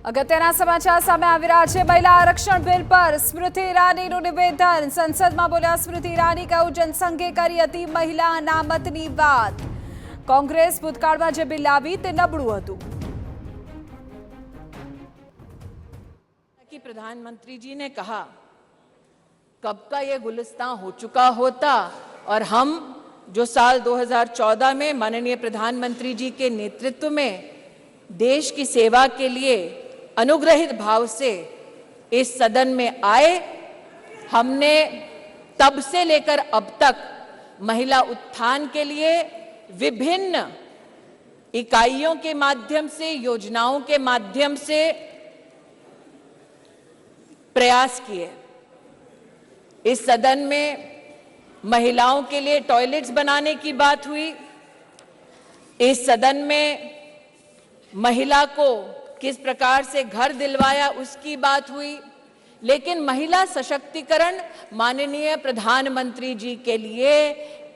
અગત્યના સમાચાર સામે આવી રહ્યા છે। મહિલા આરક્ષણ બિલ પર સ્મૃતિ ઈરાનીનું નિવેદન। સંસદમાં બોલ્યા સ્મૃતિ ઈરાની, કહ્યું જનસંઘે કરી હતી મહિલા અનામતની વાત। કોંગ્રેસ ભૂતકાળમાં જે બિલ લાવી તે નબળું હતું। प्रधानमंत्री जी ने कहा कब का ये गुलिस्तान हो चुका होता और हम जो साल 2014 में माननीय प्रधानमंत्री जी के नेतृत्व में देश की सेवा के लिए अनुग्रहित भाव से इस सदन में आए, हमने तब से लेकर अब तक महिला उत्थान के लिए विभिन्न इकाइयों के माध्यम से, योजनाओं के माध्यम से प्रयास किए। इस सदन में महिलाओं के लिए टॉयलेट्स बनाने की बात हुई। इस सदन में महिला को किस प्रकार से घर दिलवाया उसकी बात हुई। लेकिन महिला सशक्तिकरण माननीय प्रधानमंत्री जी के लिए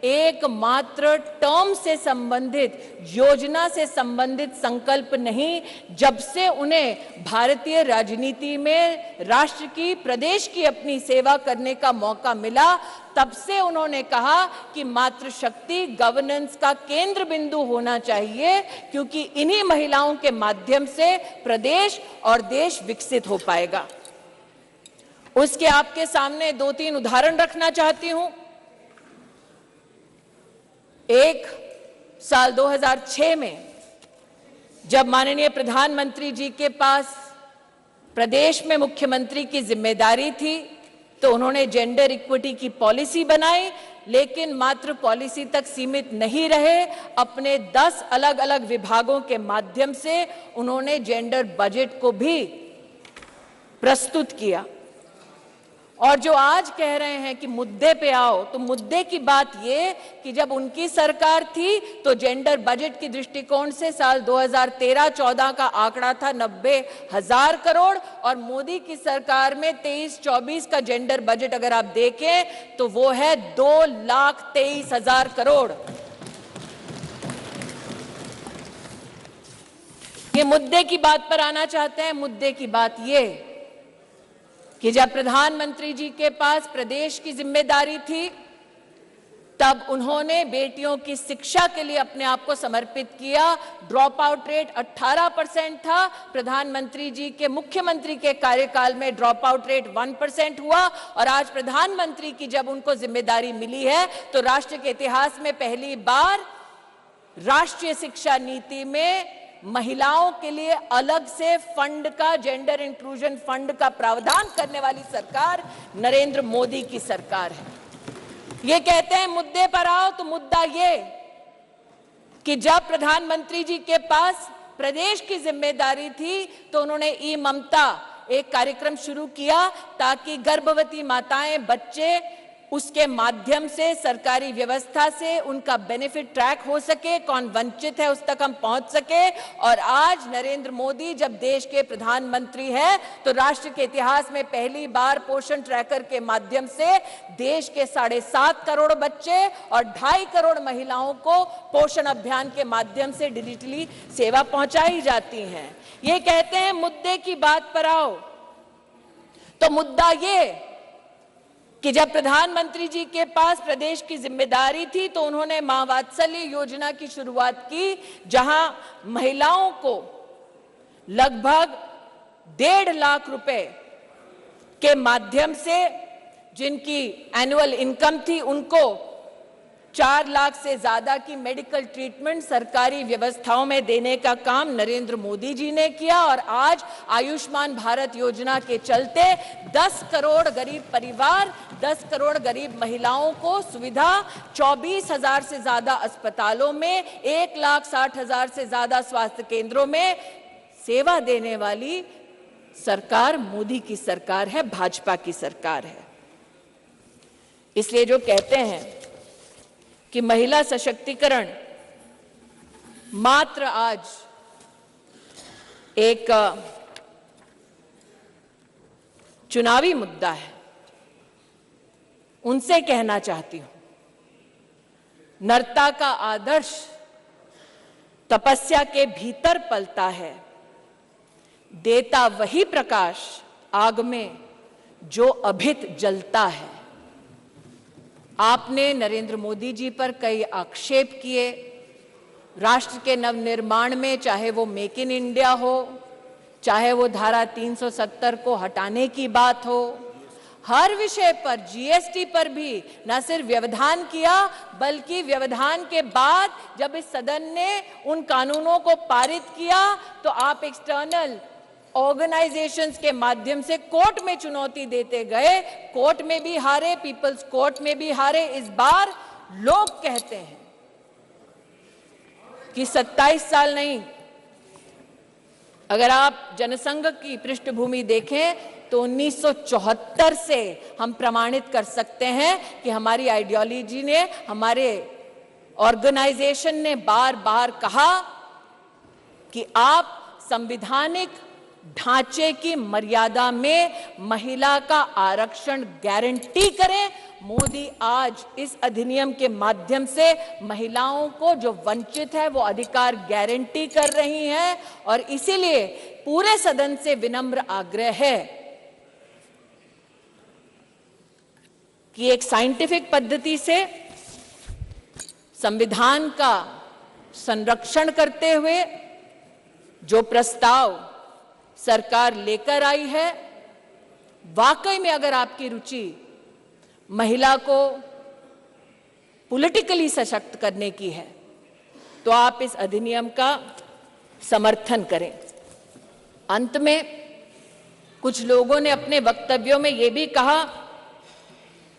एकमात्र टर्म से संबंधित, योजना से संबंधित संकल्प नहीं। जब से उन्हें भारतीय राजनीति में राष्ट्र की, प्रदेश की अपनी सेवा करने का मौका मिला, तब से उन्होंने कहा कि मातृशक्ति गवर्नेंस का केंद्र बिंदु होना चाहिए, क्योंकि इन्हीं महिलाओं के माध्यम से प्रदेश और देश विकसित हो पाएगा। उसके आपके सामने 2-3 उदाहरण रखना चाहती हूं। एक, साल 2006 में जब माननीय प्रधानमंत्री जी के पास प्रदेश में मुख्यमंत्री की जिम्मेदारी थी, तो उन्होंने जेंडर इक्विटी की पॉलिसी बनाई, लेकिन मात्र पॉलिसी तक सीमित नहीं रहे। अपने 10 अलग अलग विभागों के माध्यम से उन्होंने जेंडर बजट को भी प्रस्तुत किया। और जो आज कह रहे हैं कि मुद्दे पे आओ, तो मुद्दे की बात ये कि जब उनकी सरकार थी तो जेंडर बजट की दृष्टिकोण से साल 2013-14 का आंकड़ा था 90,000 करोड़, और मोदी की सरकार में 23-24 का जेंडर बजट अगर आप देखें तो वो है 2,23,000 करोड़। ये मुद्दे की बात पर आना चाहते हैं। मुद्दे की बात ये कि जब प्रधानमंत्री जी के पास प्रदेश की जिम्मेदारी थी, तब उन्होंने बेटियों की शिक्षा के लिए अपने आप को समर्पित किया। ड्रॉप आउट रेट 18% था। प्रधानमंत्री जी के, मुख्यमंत्री के कार्यकाल में ड्रॉप आउट रेट 1% हुआ। और आज प्रधानमंत्री की जब उनको जिम्मेदारी मिली है, तो राष्ट्र के इतिहास में पहली बार राष्ट्रीय शिक्षा नीति में महिलाओं के लिए अलग से फंड का, जेंडर इंक्लूजन फंड का प्रावधान करने वाली सरकार नरेंद्र मोदी की सरकार है। ये कहते हैं मुद्दे पर आओ, तो मुद्दा ये कि जब प्रधानमंत्री जी के पास प्रदेश की जिम्मेदारी थी, तो उन्होंने ई ममता एक कार्यक्रम शुरू किया, ताकि गर्भवती माताएं, बच्चे उसके माध्यम से, सरकारी व्यवस्था से उनका बेनिफिट ट्रैक हो सके, कौन वंचित है उस तक हम पहुंच सके। और आज नरेंद्र मोदी जब देश के प्रधानमंत्री हैं, तो राष्ट्र के इतिहास में पहली बार पोषण ट्रैकर के माध्यम से देश के 7.5 करोड़ बच्चे और 2.5 करोड़ महिलाओं को पोषण अभियान के माध्यम से डिजिटली सेवा पहुंचाई जाती है। ये कहते हैं मुद्दे की बात पर आओ, तो मुद्दा ये कि जब प्रधानमंत्री जी के पास प्रदेश की जिम्मेदारी थी, तो उन्होंने मां वात्सल्य योजना की शुरुआत की, जहां महिलाओं को लगभग 1.5 लाख रुपए के माध्यम से, जिनकी एनुअल इनकम थी, उनको 4 लाख से ज्यादा की मेडिकल ट्रीटमेंट सरकारी व्यवस्थाओं में देने का काम नरेंद्र मोदी जी ने किया। और आज आयुष्मान भारत योजना के चलते 10 करोड़ गरीब परिवार, 10 करोड़ गरीब महिलाओं को सुविधा, 24,000 से ज्यादा अस्पतालों में, 1,60,000 से ज्यादा स्वास्थ्य केंद्रों में सेवा देने वाली सरकार मोदी की सरकार है, भाजपा की सरकार है। इसलिए जो कहते हैं कि महिला सशक्तिकरण मात्र आज एक चुनावी मुद्दा है, उनसे कहना चाहती हूं, नरता का आदर्श तपस्या के भीतर पलता है। देता वही प्रकाश आग में जो अभित जलता है। आपने नरेंद्र मोदी जी पर कई आक्षेप किए, राष्ट्र के नवनिर्माण में, चाहे वो मेक इन इंडिया हो, चाहे वो धारा 370 को हटाने की बात हो, हर विषय पर, जीएसटी पर भी न सिर्फ व्यवधान किया, बल्कि व्यवधान के बाद जब इस सदन ने उन कानूनों को पारित किया तो आप एक्सटर्नल ऑर्गेनाइजेशंस के माध्यम से कोर्ट में चुनौती देते गए, कोर्ट में भी हारे, पीपल्स कोर्ट में भी हारे। इस बार लोग कहते हैं कि 27 साल नहीं, अगर आप जनसंघ की पृष्ठभूमि देखें तो 1974 से हम प्रमाणित कर सकते हैं कि हमारी आइडियोलॉजी ने, हमारे ऑर्गेनाइजेशन ने बार बार कहा कि आप संवैधानिक ढांचे की मर्यादा में महिला का आरक्षण गारंटी करें। मोदी आज इस अधिनियम के माध्यम से महिलाओं को जो वंचित है वो अधिकार गारंटी कर रही हैं, और इसीलिए पूरे सदन से विनम्र आग्रह है कि एक साइंटिफिक पद्धति से संविधान का संरक्षण करते हुए जो प्रस्ताव सरकार लेकर आई है, वाकई में अगर आपकी रुचि महिला को पॉलिटिकली सशक्त करने की है तो आप इस अधिनियम का समर्थन करें। अंत में कुछ लोगों ने अपने वक्तव्यों में यह भी कहा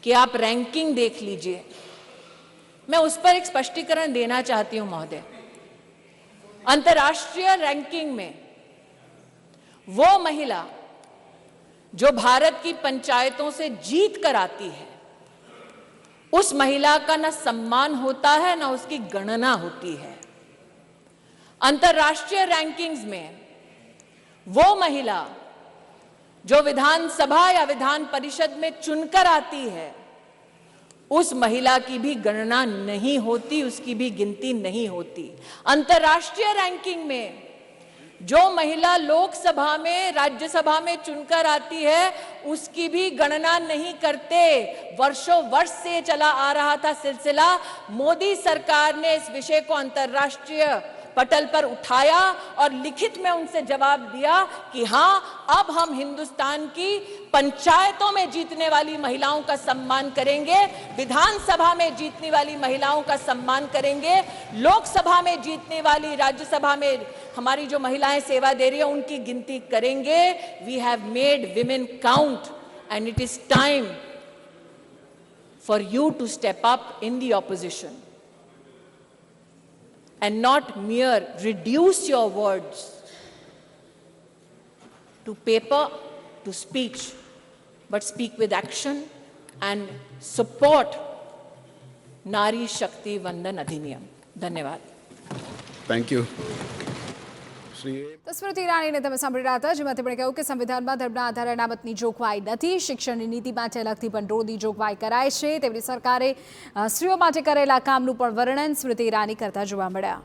कि आप रैंकिंग देख लीजिए। मैं उस पर एक स्पष्टीकरण देना चाहती हूं महोदय। अंतर्राष्ट्रीय रैंकिंग में वो महिला जो भारत की पंचायतों से जीत कर आती है, उस महिला का न सम्मान होता है न उसकी गणना होती है। अंतर्राष्ट्रीय रैंकिंग्स में वो महिला जो विधानसभा या विधान परिषद में चुनकर आती है, उस महिला की भी गणना नहीं होती, उसकी भी गिनती नहीं होती। अंतर्राष्ट्रीय रैंकिंग में जो महिला लोकसभा में, राज्यसभा में चुनकर आती है, उसकी भी गणना नहीं करते। वर्षों वर्ष से चला आ रहा था सिलसिला। मोदी सरकार ने इस विषय को अंतर्राष्ट्रीय पटल पर उठाया और लिखित में उनसे जवाब दिया कि हां, अब हम हिंदुस्तान की पंचायतों में जीतने वाली महिलाओं का सम्मान करेंगे, विधानसभा में जीतने वाली महिलाओं का सम्मान करेंगे, लोकसभा में जीतने वाली, राज्यसभा में हमारी जो महिलाएं सेवा दे रही है उनकी गिनती करेंगे। We have made women count and it is time for you to step up in the opposition and not mere reduce your words to paper, to speech, but speak with action and support Nari Shakti Vandan Adhiniyam. धन्यवाद. Thank you. તો સ્મૃતિ ઈરાનીને તમે સાંભળી રહ્યા હતા, જેમાં તેમણે કહ્યું કે સંવિધાનમાં ધર્મના આધારે અનામતની જોગવાઈ નથી, શિક્ષણની નીતિ માટે અલગથી ભંડોળની જોગવાઈ કરાય છે. તેમની સરકારે સ્ત્રીઓ માટે કરેલા કામનું પણ વર્ણન સ્મૃતિ ઈરાની કરતા જોવા મળ્યા.